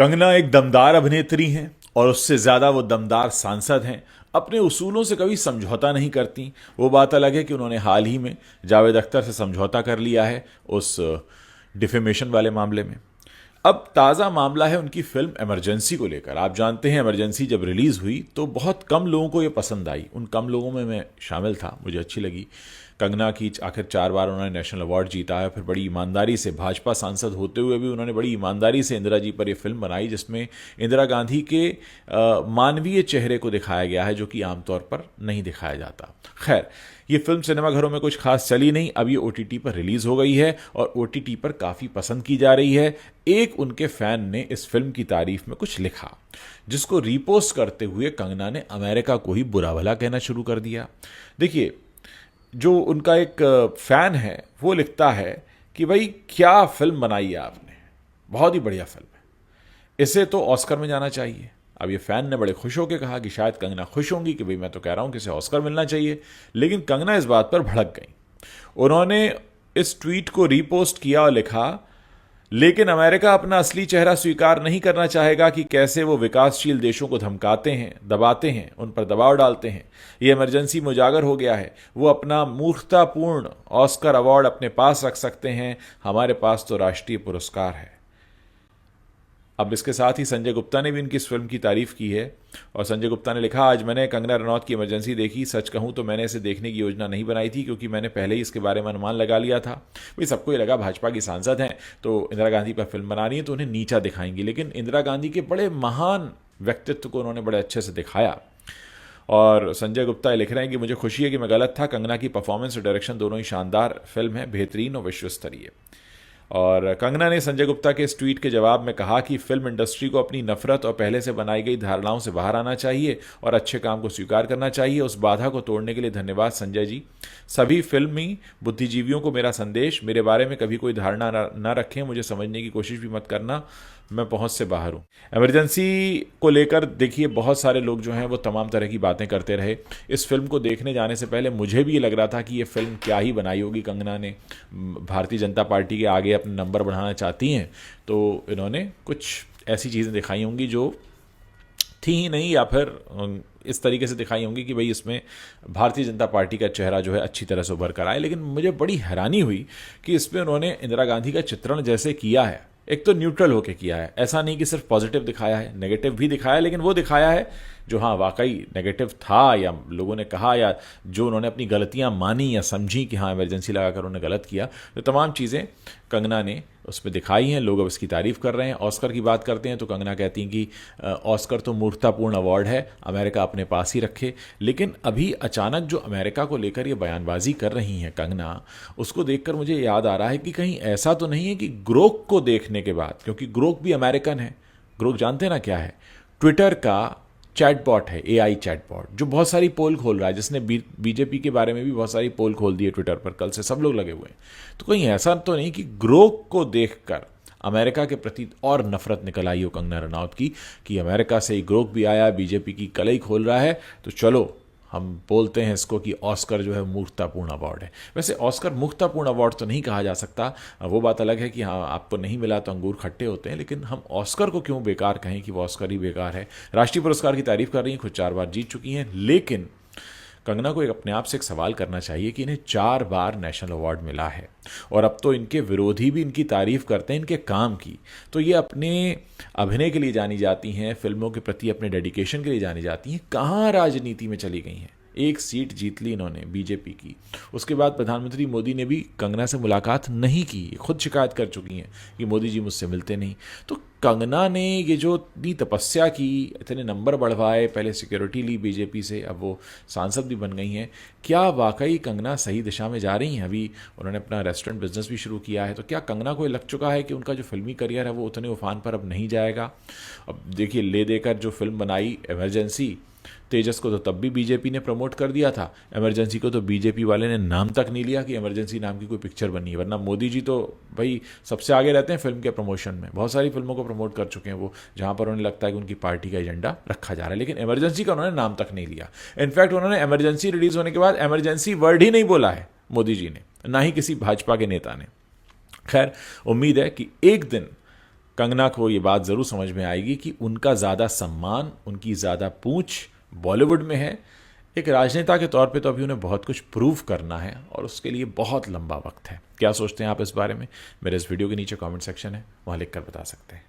कंगना एक दमदार अभिनेत्री हैं और उससे ज़्यादा वो दमदार सांसद हैं। अपने उसूलों से कभी समझौता नहीं करती। वो बात अलग है कि उन्होंने हाल ही में जावेद अख्तर से समझौता कर लिया है उस डिफेमेशन वाले मामले में। अब ताज़ा मामला है उनकी फिल्म इमरजेंसी को लेकर। आप जानते हैं इमरजेंसी जब रिलीज़ हुई तो बहुत कम लोगों को ये पसंद आई। उन कम लोगों में मैं शामिल था, मुझे अच्छी लगी। कंगना की आखिर 4 बार उन्होंने नेशनल अवार्ड जीता है, फिर बड़ी ईमानदारी से भाजपा सांसद होते हुए भी उन्होंने बड़ी ईमानदारी से इंदिरा जी पर यह फिल्म बनाई, जिसमें इंदिरा गांधी के मानवीय चेहरे को दिखाया गया है जो कि आमतौर पर नहीं दिखाया जाता। खैर, ये फिल्म सिनेमाघरों में कुछ खास चली नहीं। अब ये ओटीटी पर रिलीज हो गई है और ओटीटी पर काफ़ी पसंद की जा रही है। एक उनके फैन ने इस फिल्म की तारीफ में कुछ लिखा, जिसको रीपोस्ट करते हुए कंगना ने अमेरिका को ही बुरा भला कहना शुरू कर दिया। देखिए, जो उनका एक फैन है वो लिखता है कि भाई क्या फिल्म बनाई है आपने, बहुत ही बढ़िया फिल्म है, इसे तो ऑस्कर में जाना चाहिए। अब ये फैन ने बड़े खुश होकर कहा कि शायद कंगना खुश होंगी कि भाई मैं तो कह रहा हूं कि इसे ऑस्कर मिलना चाहिए, लेकिन कंगना इस बात पर भड़क गई। उन्होंने इस ट्वीट को रीपोस्ट किया और लिखा, लेकिन अमेरिका अपना असली चेहरा स्वीकार नहीं करना चाहेगा कि कैसे वो विकासशील देशों को धमकाते हैं, दबाते हैं, उन पर दबाव डालते हैं। ये इमरजेंसी में उजागर हो गया है। वो अपना मूर्खतापूर्ण ऑस्कर अवार्ड अपने पास रख सकते हैं, हमारे पास तो राष्ट्रीय पुरस्कार है। अब इसके साथ ही संजय गुप्ता ने भी इनकी इस फिल्म की तारीफ की है और संजय गुप्ता ने लिखा, आज मैंने कंगना रनौत की इमरजेंसी देखी। सच कहूं तो मैंने इसे देखने की योजना नहीं बनाई थी, क्योंकि मैंने पहले ही इसके बारे में अनुमान लगा लिया था। भाई सबको ये लगा भाजपा की सांसद हैं तो इंदिरा गांधी पर फिल्म बना रही है तो उन्हें नीचा दिखाएंगी, लेकिन इंदिरा गांधी के बड़े महान व्यक्तित्व को उन्होंने बड़े अच्छे से दिखाया। और संजय गुप्ता लिख रहे हैं कि मुझे खुशी है कि मैं गलत था। कंगना की परफॉर्मेंस और डायरेक्शन दोनों ही शानदार फिल्म है, बेहतरीन और विश्व स्तरीय। और कंगना ने संजय गुप्ता के इस ट्वीट के जवाब में कहा कि फिल्म इंडस्ट्री को अपनी नफरत और पहले से बनाई गई धारणाओं से बाहर आना चाहिए और अच्छे काम को स्वीकार करना चाहिए। उस बाधा को तोड़ने के लिए धन्यवाद संजय जी। सभी फिल्मी बुद्धिजीवियों को मेरा संदेश, मेरे बारे में कभी कोई धारणा ना रखें, मुझे समझने की कोशिश भी मत करना, मैं पहुंच से बाहर हूं। इमरजेंसी को लेकर देखिए बहुत सारे लोग जो हैं वो तमाम तरह की बातें करते रहे। इस फिल्म को देखने जाने से पहले मुझे भी ये लग रहा था कि ये फिल्म क्या ही बनाई होगी कंगना ने। भारतीय जनता पार्टी के आगे अपने नंबर बढ़ाना चाहती हैं तो इन्होंने कुछ ऐसी चीज़ें दिखाई होंगी जो थी ही नहीं, या फिर इस तरीके से दिखाई होंगी कि भाई इसमें भारतीय जनता पार्टी का चेहरा जो है अच्छी तरह से उभर कर आए। लेकिन मुझे बड़ी हैरानी हुई कि इसमें उन्होंने इंदिरा गांधी का चित्रण जैसे किया है, एक तो न्यूट्रल होके किया है। ऐसा नहीं कि सिर्फ पॉजिटिव दिखाया है, नेगेटिव भी दिखाया है, लेकिन वो दिखाया है जो हाँ वाकई नेगेटिव था, या लोगों ने कहा, या जो उन्होंने अपनी गलतियां मानी या समझी कि हाँ इमरजेंसी लगाकर उन्होंने गलत किया, तो तमाम चीज़ें कंगना ने उसमें दिखाई हैं। लोग अब इसकी तारीफ कर रहे हैं। ऑस्कर की बात करते हैं तो कंगना कहती हैं कि ऑस्कर तो मूर्खतापूर्ण अवार्ड है, अमेरिका अपने पास ही रखे। लेकिन अभी अचानक जो अमेरिका को लेकर ये बयानबाजी कर रही हैं कंगना, उसको देखकर मुझे याद आ रहा है कि कहीं ऐसा तो नहीं है कि ग्रोक को देखने के बाद, क्योंकि ग्रोक भी अमेरिकन है। ग्रोक जानते हैं ना क्या है? ट्विटर का चैटबॉट है, एआई चैटबॉट, जो बहुत सारी पोल खोल रहा है, जिसने बीजेपी के बारे में भी बहुत सारी पोल खोल दी है ट्विटर पर। कल से सब लोग लगे हुए हैं। तो कहीं ऐसा तो नहीं कि ग्रोक को देखकर अमेरिका के प्रति और नफरत निकल आई हो कंगना रनौत की, कि अमेरिका से ही ग्रोक भी आया, बीजेपी की कलई खोल रहा है, तो चलो हम बोलते हैं इसको कि ऑस्कर जो है मूर्खतापूर्ण अवार्ड है। वैसे ऑस्कर मूर्खतापूर्ण अवार्ड तो नहीं कहा जा सकता, वो बात अलग है कि हाँ आपको नहीं मिला तो अंगूर खट्टे होते हैं, लेकिन हम ऑस्कर को क्यों बेकार कहें कि वो ऑस्कर ही बेकार है। राष्ट्रीय पुरस्कार की तारीफ कर रही हैं, खुद 4 बार जीत चुकी हैं, लेकिन कंगना को एक अपने आप से एक सवाल करना चाहिए कि इन्हें 4 बार नेशनल अवार्ड मिला है और अब तो इनके विरोधी भी इनकी तारीफ करते हैं इनके काम की। तो ये अपने अभिनय के लिए जानी जाती हैं, फिल्मों के प्रति अपने डेडिकेशन के लिए जानी जाती हैं, कहाँ राजनीति में चली गई हैं। एक सीट जीत ली इन्होंने बीजेपी की, उसके बाद प्रधानमंत्री मोदी ने भी कंगना से मुलाकात नहीं की, खुद शिकायत कर चुकी हैं कि मोदी जी मुझसे मिलते नहीं। तो कंगना ने ये जो इतनी तपस्या की, इतने नंबर बढ़वाए, पहले सिक्योरिटी ली बीजेपी से, अब वो सांसद भी बन गई हैं, क्या वाकई कंगना सही दिशा में जा रही हैं? अभी उन्होंने अपना रेस्टोरेंट बिजनेस भी शुरू किया है, तो क्या कंगना को ये लग चुका है कि उनका जो फिल्मी करियर है वो उतने उफान पर अब नहीं जाएगा? अब देखिए, ले देकर जो फिल्म बनाई इमरजेंसी, तेजस को तो तब भी बीजेपी ने प्रमोट कर दिया था, इमरजेंसी को तो बीजेपी वाले ने नाम तक नहीं लिया कि इमरजेंसी नाम की कोई पिक्चर बनी है। वरना मोदी जी तो भाई सबसे आगे रहते हैं फिल्म के प्रमोशन में, बहुत सारी फिल्मों को प्रमोट कर चुके हैं वो, जहां पर उन्हें लगता है कि उनकी पार्टी का एजेंडा रखा जा रहा है। लेकिन इमरजेंसी का उन्होंने नाम तक नहीं लिया। इनफैक्ट उन्होंने इमरजेंसी रिलीज होने के बाद इमरजेंसी वर्ड ही नहीं बोला है मोदी जी ने, ना ही किसी भाजपा के नेता ने। खैर, उम्मीद है कि एक दिन कंगना को ये बात ज़रूर समझ में आएगी कि उनका ज़्यादा सम्मान, उनकी ज़्यादा पूंछ बॉलीवुड में है। एक राजनेता के तौर पे तो अभी उन्हें बहुत कुछ प्रूव करना है और उसके लिए बहुत लंबा वक्त है। क्या सोचते हैं आप इस बारे में? मेरे इस वीडियो के नीचे कमेंट सेक्शन है, वहाँ लिख कर बता सकते हैं।